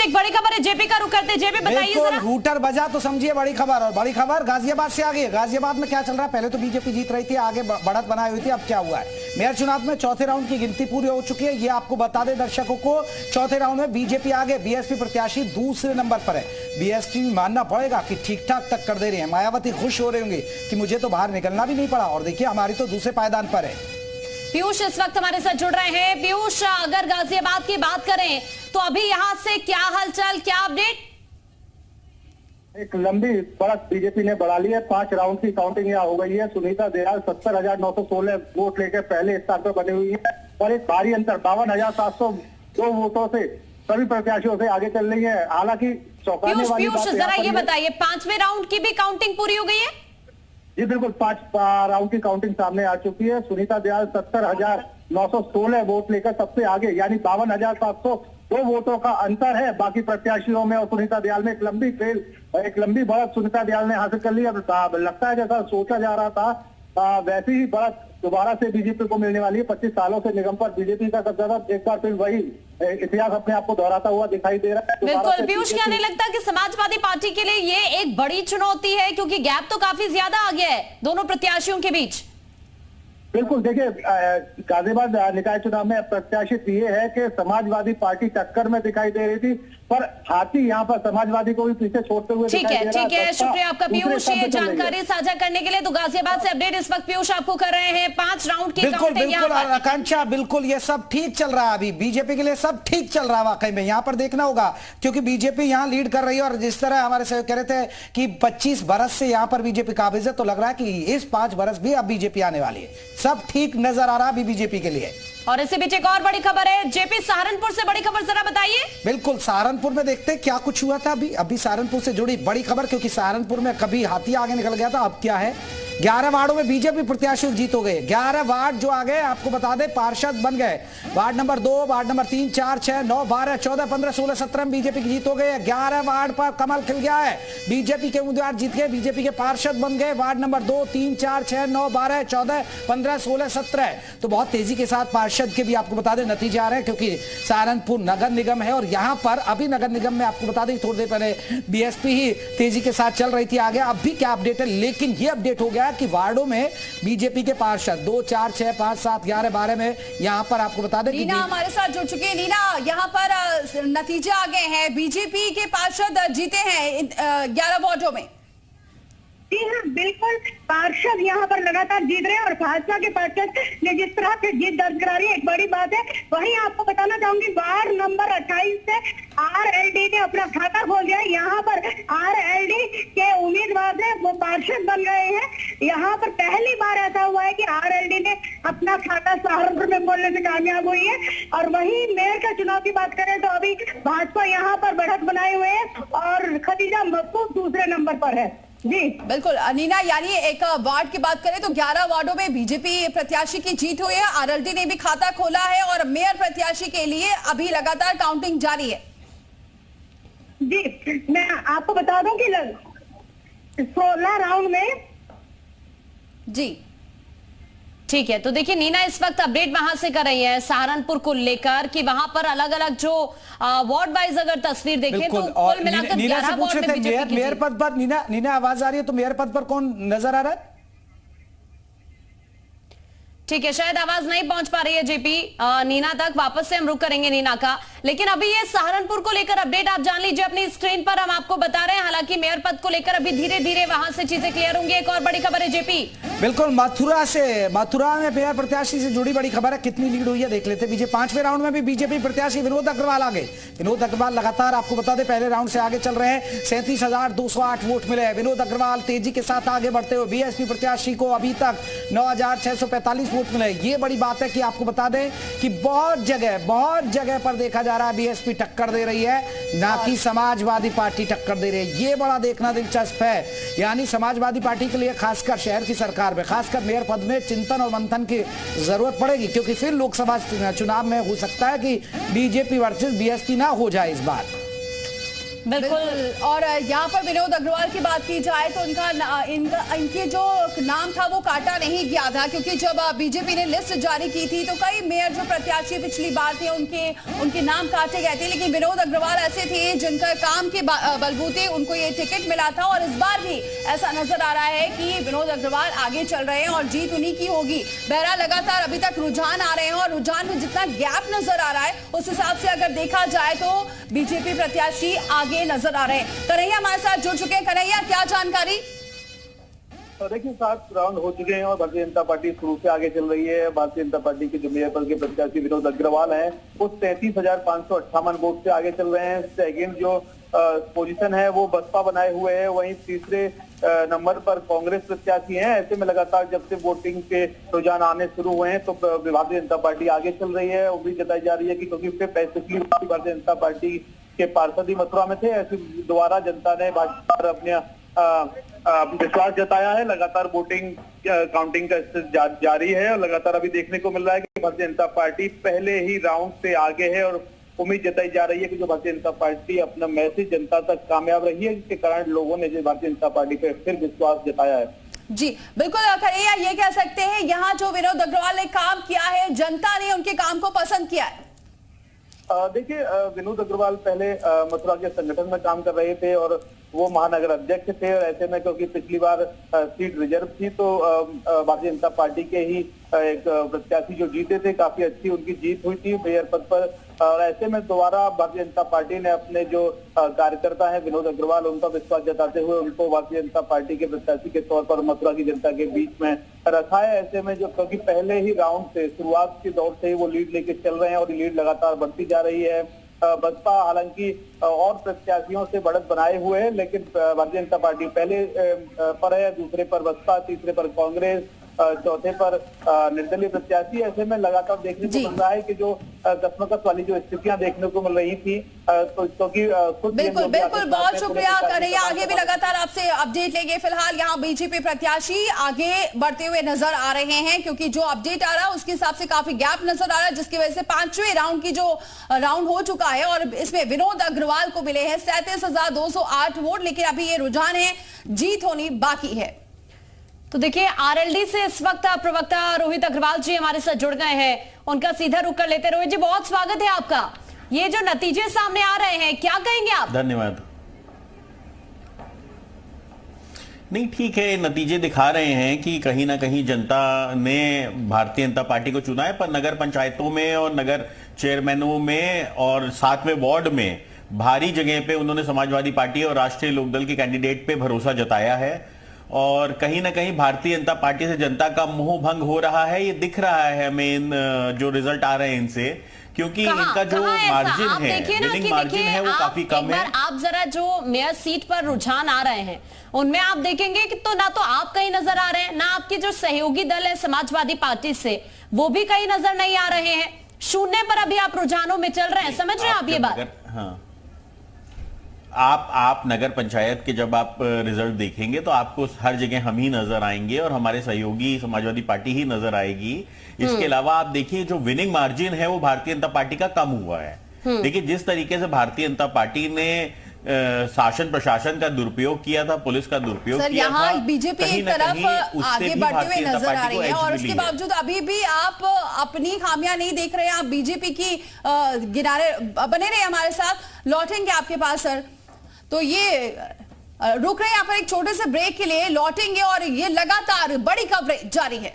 एक बड़ी खबर है जेपी का रुख करते। जेपी बताइए जरा। रूटर बजा तो समझिए बड़ी खबर। और बड़ी खबर गाजियाबाद से आगे। गाजियाबाद में क्या चल रहा है? पहले तो बीजेपी जीत रही थी, आगे बढ़त बनाई हुई थी। अब क्या हुआ है? मेयर चुनाव में चौथे राउंड की गिनती पूरी हो चुकी है। ये आपको बता दें दर्शकों को, चौथे राउंड में बीजेपी आगे, बीएसपी प्रत्याशी दूसरे नंबर पर है। बीएसपी मानना पड़ेगा कि ठीक ठाक टक्कर दे रही है। मायावती खुश हो रही होंगी कि मुझे तो बाहर निकलना भी नहीं पड़ा, और देखिए हमारी तो दूसरे पायदान पर है। पीयूष इस वक्त हमारे साथ जुड़ रहे हैं। पीयूष, अगर गाजियाबाद की बात करें तो अभी यहां से क्या हलचल, क्या अपडेट? एक लंबी बढ़त बीजेपी ने बढ़ा ली है। 5 राउंड की काउंटिंग यहाँ हो गई है। सुनीता दयाल 70,916 वोट लेकर पहले स्थान पर बनी हुई है और एक भारी अंतर 52,702 वोटों से सभी प्रत्याशियों से आगे चल रही है। हालांकि चौंकाने वाली बात जरा ये बताइए, 5वें राउंड की भी काउंटिंग पूरी हो गई है? जी बिल्कुल, 5 राउंड की काउंटिंग सामने आ चुकी है। सुनीता दयाल 70,916 वोट लेकर सबसे आगे, यानी 52,702 वोटों का अंतर है बाकी प्रत्याशियों में और सुनीता दयाल में। एक लंबी बढ़त सुनीता दयाल ने हासिल कर ली। अब लगता है जैसा सोचा जा रहा था वैसी ही बढ़त दोबारा से बीजेपी को मिलने वाली है। 25 सालों से निगम पर बीजेपी का कब्जा था, एक बार फिर वही इतिहास अपने आप को दोहराता हुआ दिखाई दे रहा है। बिल्कुल पीयूष, क्या नहीं लगता कि समाजवादी पार्टी के लिए ये एक बड़ी चुनौती है, क्योंकि गैप तो काफी ज्यादा आ गया है दोनों प्रत्याशियों के बीच? बिल्कुल, देखिए गाजियाबाद निकाय चुनाव में प्रत्याशित ये है कि समाजवादी पार्टी टक्कर में दिखाई दे रही थी, पर हाथी यहाँ पर समाजवादी को भी पीछे छोड़ते हुए ठीक है। शुक्रिया आपका पीयूष, ये जानकारी साझा करने के लिए। तो गाजियाबाद से अपडेट इस वक्त पीयूष आपको कर रहे हैं। 5 राउंड की बिल्कुल आकांक्षा, बिल्कुल ये सब ठीक चल रहा है। अभी बीजेपी के लिए सब ठीक चल रहा है वाकई में। यहाँ पर देखना होगा क्योंकि बीजेपी यहाँ लीड कर रही है और जिस तरह हमारे सहयोग कह रहे थे कि 25 बरस से यहाँ पर बीजेपी काबिज है, तो लग रहा है कि इस 5 बरस भी अब बीजेपी आने वाली है। सब ठीक नजर आ रहा है बीजेपी के लिए। और इसी बीच एक और बड़ी खबर है जेपी, सहारनपुर से बड़ी खबर, जरा बताइए। बिल्कुल, सहारनपुर में देखते हैं क्या कुछ हुआ था। अभी सहारनपुर से जुड़ी बड़ी खबर, क्योंकि सहारनपुर में कभी हाथी आगे निकल गया था, अब क्या है? 11 वार्डों में बीजेपी प्रत्याशी जीत हो गए। 11 वार्ड जो आ गए आपको बता दें पार्षद बन गए। वार्ड नंबर 2, वार्ड नंबर 3, 4, 6, 9, 12, 14, 15, 16, 17 में बीजेपी की जीत हो गई है। 11 वार्ड पर कमल खिल गया है। बीजेपी के उम्मीदवार जीत गए, बीजेपी के पार्षद बन गए। वार्ड नंबर 2, 3, 4, 6, 9, 12, 14, 15, 16, 17, तो बहुत तेजी के साथ पार्षद के भी आपको बता दें नतीजे आ रहे हैं, क्योंकि सहारनपुर नगर निगम है और यहां पर अभी नगर निगम में आपको बता दें थोड़ी देर पहले बीएसपी ही तेजी के साथ चल रही थी आगे। अब भी क्या अपडेट है, लेकिन यह अपडेट हो गया कि वार्डों में बीजेपी के पार्षद 2, 4, 6, 5, 7, 11, 12 में यहां पर आपको बता दें। नीना हमारे साथ जुड़ चुके हैं। नीना, यहां पर नतीजे आ गए हैं, बीजेपी के पार्षद जीते हैं 11 वार्डों में। जी हाँ, बिल्कुल, पार्षद यहाँ पर लगातार जीत रहे हैं और भाजपा के पार्षद ने जिस तरह से जीत दर्ज करा रही है, एक बड़ी बात है। वहीं आपको बताना चाहूंगी वार्ड नंबर 28 से आरएलडी ने अपना खाता खोल दिया है। यहाँ पर आरएलडी के उम्मीदवार थे, वो पार्षद बन गए हैं। यहाँ पर पहली बार ऐसा हुआ है कि आरएलडी ने अपना खाता सहारनपुर में खोलने से कामयाब हुई है। और वहीं मेयर का चुनाव की बात करें तो अभी भाजपा यहाँ पर बढ़त बनाए हुए है और खदीजा महफूज दूसरे नंबर पर है। जी बिल्कुल नीना, यानी एक वार्ड की बात करें तो 11 वार्डों में बीजेपी प्रत्याशी की जीत हुई है। आरएलडी ने भी खाता खोला है और मेयर प्रत्याशी के लिए अभी लगातार काउंटिंग जारी है। जी, मैं आपको बता दूं कि 16 राउंड में जी ठीक है। तो देखिए नीना इस वक्त अपडेट वहां से कर रही है सहारनपुर को लेकर कि वहां पर अलग अलग जो वार्ड वाइज अगर तस्वीर देखें तो कुल मिलाकर 11 वार्ड में बीजेपी मेयर पद पर नीना आवाज आ रही है, तो मेयर पद पर कौन नजर आ रहा है? ठीक है, शायद आवाज नहीं पहुंच पा रही है जेपी नीना तक। वापस से हम रुक करेंगे नीना का, लेकिन अभी ये सहारनपुर को लेकर अपडेट आप जान लीजिए अपनी स्क्रीन पर, हम आपको बता रहे हैं। हालांकि मेयर पद को लेकर अभी धीरे धीरे वहां से चीजें क्लियर होंगी। एक और बड़ी खबर है जेपी, बिल्कुल मथुरा में मेयर प्रत्याशी से जुड़ी बड़ी खबर है। कितनी लीड हुई है देख लेते। बीजेपी 5वें राउंड में भी बीजेपी प्रत्याशी विनोद अग्रवाल आ गए। विनोद अग्रवाल लगातार आपको बता दें पहले राउंड से आगे चल रहे हैं। 37,208 वोट मिले। विनोद अग्रवाल तेजी के साथ आगे बढ़ते हुए बीएसपी प्रत्याशी को अभी तक 9,645 वोट मिले। ये बड़ी बात है कि आपको बता दें कि बहुत जगह पर देखा जा रहा है बीएसपी टक्कर दे रही है, ना कि समाजवादी पार्टी टक्कर दे रही है। ये बड़ा देखना दिलचस्प है। यानी समाजवादी पार्टी के लिए खासकर शहर की सरकार में, खासकर मेयर पद में चिंतन और मंथन की जरूरत पड़ेगी, क्योंकि फिर लोकसभा चुनाव में हो सकता है कि बीजेपी वर्सेस बीएसपी ना हो जाए इस बार। बिल्कुल। और यहाँ पर विनोद अग्रवाल की बात की जाए तो इनके जो नाम था वो काटा नहीं गया था, क्योंकि जब बीजेपी ने लिस्ट जारी की थी तो कई मेयर जो प्रत्याशी पिछली बार थे उनके नाम काटे गए थे, लेकिन विनोद अग्रवाल ऐसे थे जिनका काम के बलबूते उनको ये टिकट मिला था। और इस बार भी ऐसा नजर आ रहा है कि विनोद अग्रवाल आगे चल रहे हैं और जीत उन्हीं की होगी। बहरहाल लगातार अभी तक रुझान आ रहे हैं और रुझान में जितना गैप नजर आ रहा है उस हिसाब से अगर देखा जाए तो बीजेपी प्रत्याशी आगे नजर आ रहे हैं। कन्हैया हमारे साथ जुड़ चुके हैं। कन्हैया, क्या जानकारी? देखिए 7 राउंड हो चुके हैं और भारतीय जनता पार्टी शुरू से आगे चल रही है। भारतीय जनता पार्टी के जो मेयर पद के प्रत्याशी विनोद अग्रवाल हैं वो 33,558 वोट से आगे चल रहे हैं। सेकेंड जो पोजीशन है वो बसपा बनाए हुए है, वहीं तीसरे नंबर पर कांग्रेस प्रत्याशी हैं। ऐसे में लगातार जब से वोटिंग के रुझान आने शुरू हुए हैं तो भारतीय जनता पार्टी आगे चल रही है। उम्मीद जताई जा रही है कि क्योंकि पिछली बार भारतीय जनता पार्टी के पार्षद ही मथुरा में थे, ऐसे दोबारा जनता ने भाजपा पर अपने विश्वास जताया है। लगातार वोटिंग काउंटिंग का जारी है और लगातार अभी देखने को मिल रहा है कि भारतीय जनता पार्टी पहले ही राउंड से आगे है और उम्मीद जताई जा रही है कि जो भारतीय जनता पार्टी अपना मैसेज जनता तक कामयाब रही है, जिसके कारण लोगों ने जो भारतीय जनता पार्टी पर फिर विश्वास जताया है। जी बिल्कुल कन्हैया, ये कह सकते हैं यहाँ जो विनोद अग्रवाल ने काम किया है जनता ने उनके काम को पसंद किया है। देखिए विनोद अग्रवाल पहले मथुरा के संगठन में काम कर रहे थे और वो महानगर अध्यक्ष थे और ऐसे में क्योंकि पिछली बार सीट रिजर्व थी तो भारतीय जनता पार्टी के ही एक प्रत्याशी जो जीते थे, काफी अच्छी उनकी जीत हुई थी मेयर पद पर। और ऐसे में दोबारा भारतीय जनता पार्टी ने अपने जो कार्यकर्ता है विनोद अग्रवाल उनका विश्वास जताते हुए उनको भारतीय जनता पार्टी के प्रत्याशी के तौर पर मथुरा की जनता के बीच में रखा है। ऐसे में जो क्योंकि पहले ही राउंड से शुरुआत के दौर से ही वो लीड लेके चल रहे हैं और लीड लगातार बढ़ती जा रही है। बसपा हालांकि और प्रत्याशियों से बढ़त बनाए हुए है, लेकिन भारतीय जनता पार्टी पहले पर है, दूसरे पर बसपा, तीसरे पर कांग्रेस, चौथे पर निर्दलीय प्रत्याशी। ऐसे में लगातार देखने को मिल रहा है कि जो कस्मकस वाली जो स्थितियां देखने को मिल रही थी क्योंकि बिल्कुल बिल्कुल बहुत शुक्रिया कन्हैया, आगे भी लगातार आपसे अपडेट लेंगे। फिलहाल यहाँ बीजेपी प्रत्याशी आगे बढ़ते हुए नजर आ रहे हैं, क्योंकि जो अपडेट आ रहा है उसके हिसाब से काफी गैप नजर आ रहा है, जिसकी वजह से 5वें राउंड की जो राउंड हो चुका है और इसमें विनोद अग्रवाल को मिले हैं 37,208 वोट, लेकिन अभी ये रुझान है, जीत होनी बाकी है। तो देखिए आरएलडी से इस वक्त प्रवक्ता रोहित अग्रवाल जी हमारे साथ जुड़ गए हैं, उनका सीधा रुख कर लेते। रोहित जी बहुत स्वागत है आपका। ये जो नतीजे सामने आ रहे हैं क्या कहेंगे आप? धन्यवाद। नहीं ठीक है, नतीजे दिखा रहे हैं कि कहीं ना कहीं जनता ने भारतीय जनता पार्टी को चुना है, पर नगर पंचायतों में और नगर चेयरमैनों में और 7वें वार्ड में भारी जगह पे उन्होंने समाजवादी पार्टी और राष्ट्रीय लोकदल के कैंडिडेट पे भरोसा जताया है और कहीं ना कहीं भारतीय जनता पार्टी से जनता का मोह भंग हो रहा है। ये दिख रहा है हमें इन जो रिजल्ट आ रहे हैं इनसे, क्योंकि इनका जो मार्जिन है, विनिंग मार्जिन है, वो काफी कम है। आप जरा जो मेयर सीट पर रुझान आ रहे हैं उनमें आप देखेंगे कि तो ना तो आप कहीं नजर आ रहे हैं, ना आपके जो सहयोगी दल है समाजवादी पार्टी से वो भी कहीं नजर नहीं आ रहे हैं। शून्य पर अभी आप रुझानों में चल रहे हैं, समझ रहे हैं आप ये बात? हाँ, आप नगर पंचायत के जब आप रिजल्ट देखेंगे तो आपको हर जगह हम ही नजर आएंगे और हमारे सहयोगी समाजवादी पार्टी ही नजर आएगी। इसके अलावा आप देखिए जो विनिंग मार्जिन है वो भारतीय जनता पार्टी का कम हुआ है। देखिए जिस तरीके से भारतीय जनता पार्टी ने शासन प्रशासन का दुरुपयोग किया था, पुलिस का दुरुपयोग किया था, बीजेपी एक तरफ आगे बढ़ते हुए नजर आ रही है और उसके बावजूद अभी भी आप अपनी खामियां नहीं देख रहे हैं। आप बीजेपी की किनारे बने रहे हमारे साथ, लौटेंगे आपके पास सर। तो ये रुक रहे हैं यहाँ पर एक छोटे से ब्रेक के लिए, लौटेंगे और ये लगातार बड़ी खबरें जारी है।